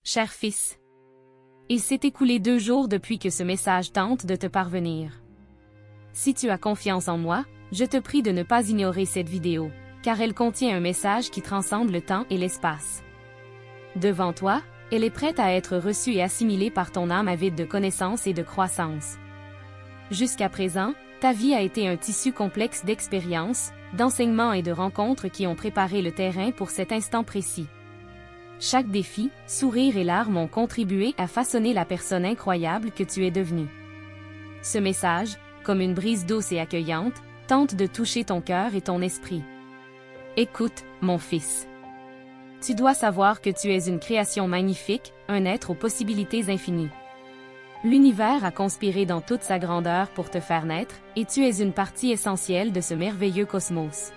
Cher fils. Il s'est écoulé 2 jours depuis que ce message tente de te parvenir. Si tu as confiance en moi, je te prie de ne pas ignorer cette vidéo, car elle contient un message qui transcende le temps et l'espace. Devant toi, elle est prête à être reçue et assimilée par ton âme avide de connaissances et de croissance. Jusqu'à présent, ta vie a été un tissu complexe d'expériences, d'enseignements et de rencontres qui ont préparé le terrain pour cet instant précis. Chaque défi, sourire et larmes ont contribué à façonner la personne incroyable que tu es devenue. Ce message, comme une brise douce et accueillante, tente de toucher ton cœur et ton esprit. Écoute, mon fils. Tu dois savoir que tu es une création magnifique, un être aux possibilités infinies. L'univers a conspiré dans toute sa grandeur pour te faire naître, et tu es une partie essentielle de ce merveilleux cosmos.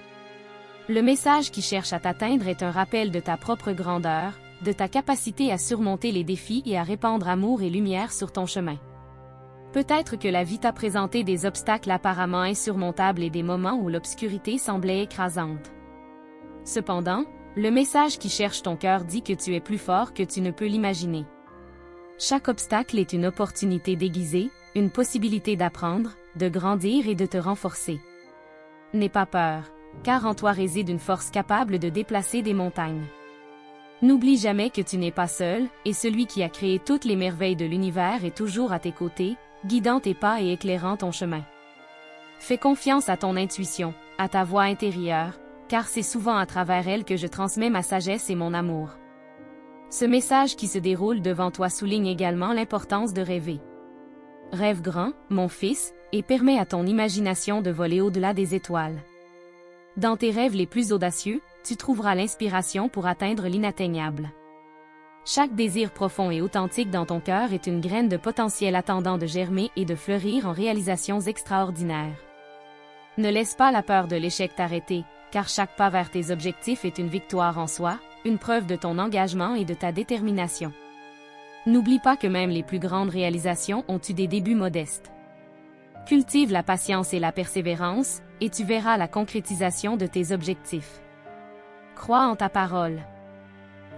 Le message qui cherche à t'atteindre est un rappel de ta propre grandeur, de ta capacité à surmonter les défis et à répandre amour et lumière sur ton chemin. Peut-être que la vie t'a présenté des obstacles apparemment insurmontables et des moments où l'obscurité semblait écrasante. Cependant, le message qui cherche ton cœur dit que tu es plus fort que tu ne peux l'imaginer. Chaque obstacle est une opportunité déguisée, une possibilité d'apprendre, de grandir et de te renforcer. N'aie pas peur, car en toi réside une force capable de déplacer des montagnes. N'oublie jamais que tu n'es pas seul, et celui qui a créé toutes les merveilles de l'univers est toujours à tes côtés, guidant tes pas et éclairant ton chemin. Fais confiance à ton intuition, à ta voix intérieure, car c'est souvent à travers elle que je transmets ma sagesse et mon amour. Ce message qui se déroule devant toi souligne également l'importance de rêver. Rêve grand, mon fils, et permets à ton imagination de voler au-delà des étoiles. Dans tes rêves les plus audacieux, tu trouveras l'inspiration pour atteindre l'inatteignable. Chaque désir profond et authentique dans ton cœur est une graine de potentiel attendant de germer et de fleurir en réalisations extraordinaires. Ne laisse pas la peur de l'échec t'arrêter, car chaque pas vers tes objectifs est une victoire en soi, une preuve de ton engagement et de ta détermination. N'oublie pas que même les plus grandes réalisations ont eu des débuts modestes. Cultive la patience et la persévérance, et tu verras la concrétisation de tes objectifs. Crois en ta parole.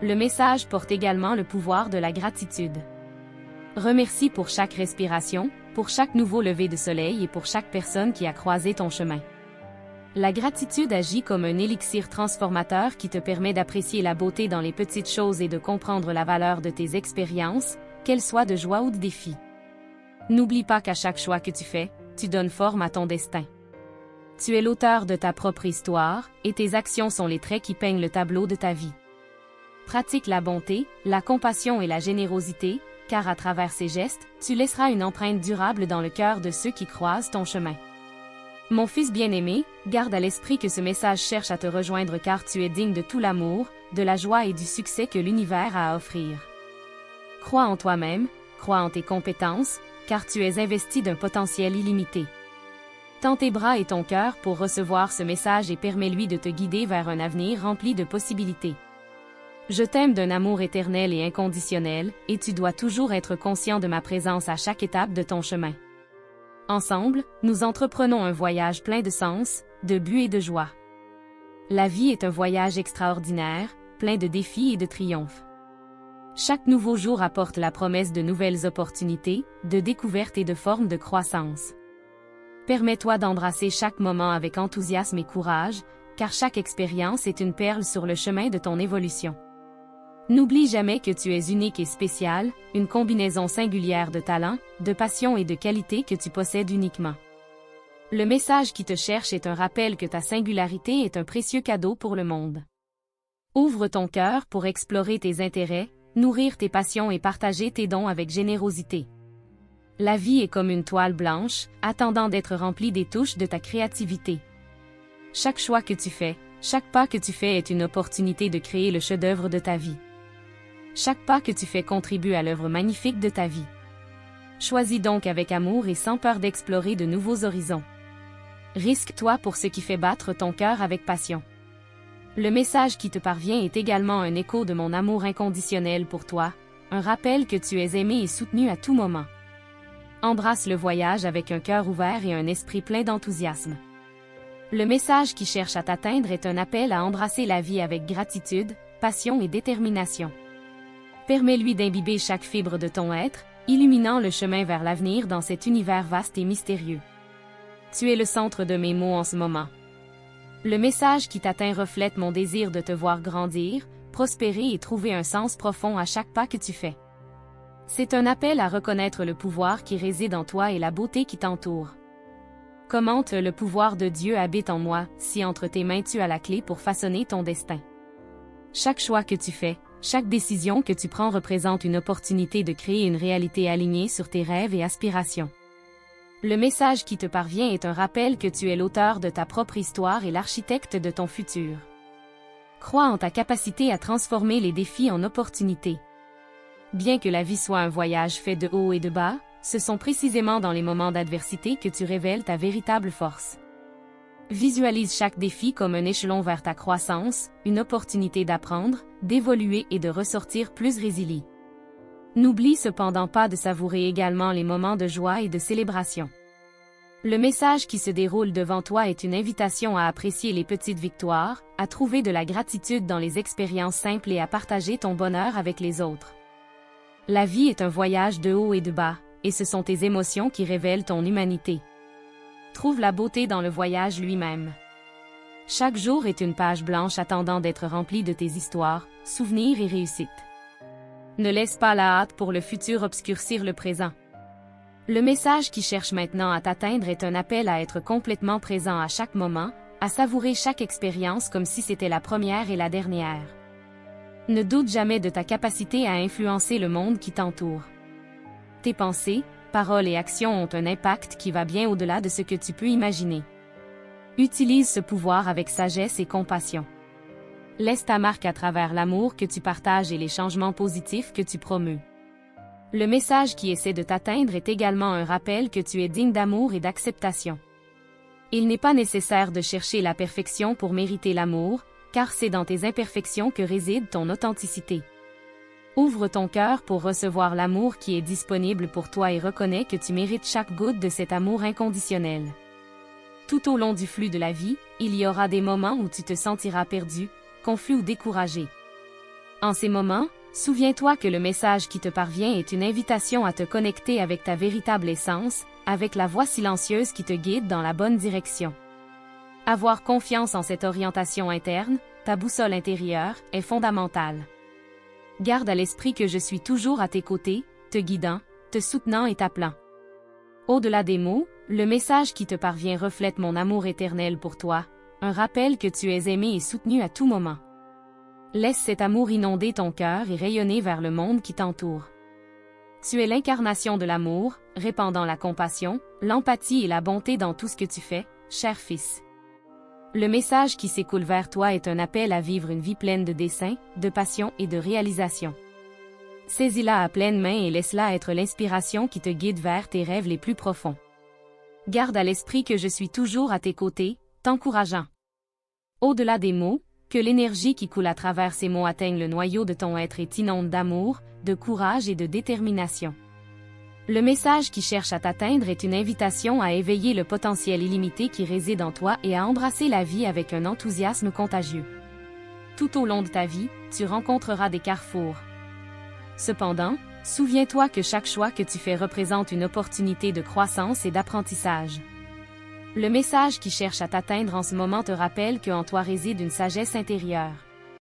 Le message porte également le pouvoir de la gratitude. Remercie pour chaque respiration, pour chaque nouveau lever de soleil et pour chaque personne qui a croisé ton chemin. La gratitude agit comme un élixir transformateur qui te permet d'apprécier la beauté dans les petites choses et de comprendre la valeur de tes expériences, qu'elles soient de joie ou de défi. N'oublie pas qu'à chaque choix que tu fais, tu donnes forme à ton destin. Tu es l'auteur de ta propre histoire, et tes actions sont les traits qui peignent le tableau de ta vie. Pratique la bonté, la compassion et la générosité, car à travers ces gestes, tu laisseras une empreinte durable dans le cœur de ceux qui croisent ton chemin. Mon fils bien-aimé, garde à l'esprit que ce message cherche à te rejoindre car tu es digne de tout l'amour, de la joie et du succès que l'univers a à offrir. Crois en toi-même, crois en tes compétences, car tu es investi d'un potentiel illimité. Tends tes bras et ton cœur pour recevoir ce message et permets-lui de te guider vers un avenir rempli de possibilités. Je t'aime d'un amour éternel et inconditionnel, et tu dois toujours être conscient de ma présence à chaque étape de ton chemin. Ensemble, nous entreprenons un voyage plein de sens, de but et de joie. La vie est un voyage extraordinaire, plein de défis et de triomphes. Chaque nouveau jour apporte la promesse de nouvelles opportunités, de découvertes et de formes de croissance. Permets-toi d'embrasser chaque moment avec enthousiasme et courage, car chaque expérience est une perle sur le chemin de ton évolution. N'oublie jamais que tu es unique et spécial, une combinaison singulière de talents, de passion et de qualités que tu possèdes uniquement. Le message qui te cherche est un rappel que ta singularité est un précieux cadeau pour le monde. Ouvre ton cœur pour explorer tes intérêts, nourrir tes passions et partager tes dons avec générosité. La vie est comme une toile blanche, attendant d'être remplie des touches de ta créativité. Chaque choix que tu fais, chaque pas que tu fais est une opportunité de créer le chef-d'œuvre de ta vie. Chaque pas que tu fais contribue à l'œuvre magnifique de ta vie. Choisis donc avec amour et sans peur d'explorer de nouveaux horizons. Risque-toi pour ce qui fait battre ton cœur avec passion. Le message qui te parvient est également un écho de mon amour inconditionnel pour toi, un rappel que tu es aimé et soutenu à tout moment. Embrasse le voyage avec un cœur ouvert et un esprit plein d'enthousiasme. Le message qui cherche à t'atteindre est un appel à embrasser la vie avec gratitude, passion et détermination. Permets-lui d'imbiber chaque fibre de ton être, illuminant le chemin vers l'avenir dans cet univers vaste et mystérieux. Tu es le centre de mes mots en ce moment. Le message qui t'atteint reflète mon désir de te voir grandir, prospérer et trouver un sens profond à chaque pas que tu fais. C'est un appel à reconnaître le pouvoir qui réside en toi et la beauté qui t'entoure. Commente: le pouvoir de Dieu habite en moi, si entre tes mains tu as la clé pour façonner ton destin. Chaque choix que tu fais, chaque décision que tu prends représente une opportunité de créer une réalité alignée sur tes rêves et aspirations. Le message qui te parvient est un rappel que tu es l'auteur de ta propre histoire et l'architecte de ton futur. Crois en ta capacité à transformer les défis en opportunités. Bien que la vie soit un voyage fait de hauts et de bas, ce sont précisément dans les moments d'adversité que tu révèles ta véritable force. Visualise chaque défi comme un échelon vers ta croissance, une opportunité d'apprendre, d'évoluer et de ressortir plus résilient. N'oublie cependant pas de savourer également les moments de joie et de célébration. Le message qui se déroule devant toi est une invitation à apprécier les petites victoires, à trouver de la gratitude dans les expériences simples et à partager ton bonheur avec les autres. La vie est un voyage de haut et de bas, et ce sont tes émotions qui révèlent ton humanité. Trouve la beauté dans le voyage lui-même. Chaque jour est une page blanche attendant d'être remplie de tes histoires, souvenirs et réussites. Ne laisse pas la hâte pour le futur obscurcir le présent. Le message qui cherche maintenant à t'atteindre est un appel à être complètement présent à chaque moment, à savourer chaque expérience comme si c'était la première et la dernière. Ne doute jamais de ta capacité à influencer le monde qui t'entoure. Tes pensées, paroles et actions ont un impact qui va bien au-delà de ce que tu peux imaginer. Utilise ce pouvoir avec sagesse et compassion. Laisse ta marque à travers l'amour que tu partages et les changements positifs que tu promeus. Le message qui essaie de t'atteindre est également un rappel que tu es digne d'amour et d'acceptation. Il n'est pas nécessaire de chercher la perfection pour mériter l'amour, car c'est dans tes imperfections que réside ton authenticité. Ouvre ton cœur pour recevoir l'amour qui est disponible pour toi et reconnais que tu mérites chaque goutte de cet amour inconditionnel. Tout au long du flux de la vie, il y aura des moments où tu te sentiras perdu, confus ou découragé. En ces moments, souviens-toi que le message qui te parvient est une invitation à te connecter avec ta véritable essence, avec la voix silencieuse qui te guide dans la bonne direction. Avoir confiance en cette orientation interne, ta boussole intérieure, est fondamentale. Garde à l'esprit que je suis toujours à tes côtés, te guidant, te soutenant et t'appelant. Au-delà des mots, le message qui te parvient reflète mon amour éternel pour toi, un rappel que tu es aimé et soutenu à tout moment. Laisse cet amour inonder ton cœur et rayonner vers le monde qui t'entoure. Tu es l'incarnation de l'amour, répandant la compassion, l'empathie et la bonté dans tout ce que tu fais, cher fils. Le message qui s'écoule vers toi est un appel à vivre une vie pleine de dessein, de passion et de réalisation. Saisis-la à pleine main et laisse-la être l'inspiration qui te guide vers tes rêves les plus profonds. Garde à l'esprit que je suis toujours à tes côtés, t'encourageant. Au-delà des mots, que l'énergie qui coule à travers ces mots atteigne le noyau de ton être et t'inonde d'amour, de courage et de détermination. Le message qui cherche à t'atteindre est une invitation à éveiller le potentiel illimité qui réside en toi et à embrasser la vie avec un enthousiasme contagieux. Tout au long de ta vie, tu rencontreras des carrefours. Cependant, souviens-toi que chaque choix que tu fais représente une opportunité de croissance et d'apprentissage. Le message qui cherche à t'atteindre en ce moment te rappelle qu'en toi réside une sagesse intérieure.